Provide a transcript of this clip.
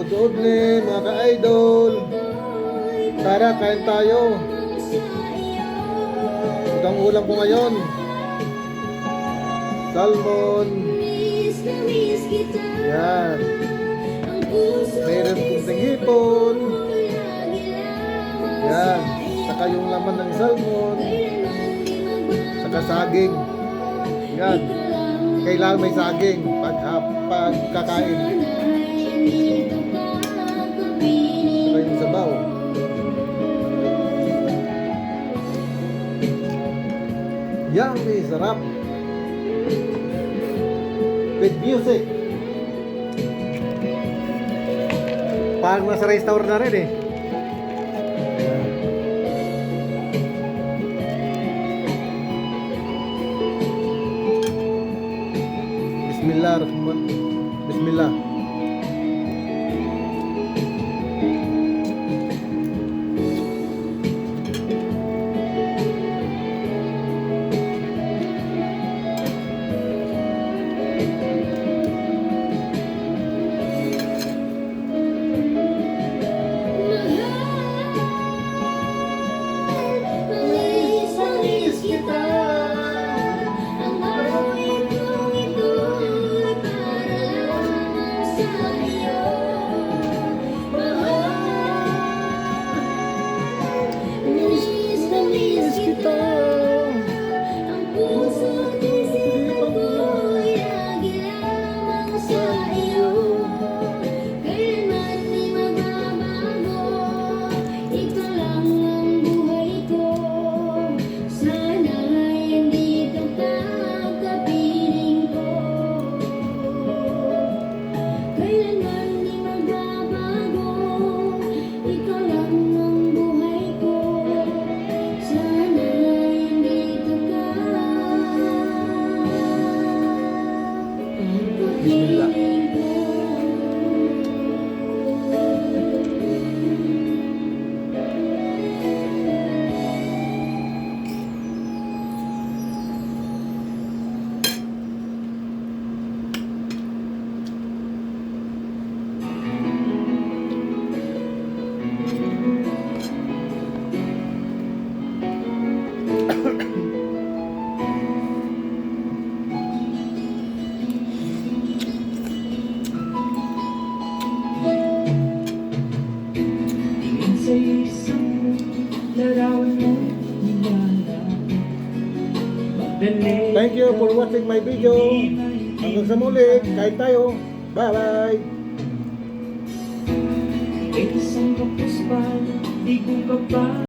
Tuod-tuod ni mga ka-idol. Tara, kain tayo. Ito ang ulam ko ngayon. Salmon. Yan. Meron kong hipon. Yan. Saka yung laman ng salmon. Saka saging. Yan. Kailangan may saging pagkakain. Saka yung sabaw. Yummy, sarap. With music. Parang nasa restaurant na rin eh. Bismillah. Bismillah. Thank you for watching my video. Hanggang sa muli, kain tayo. Bye-bye.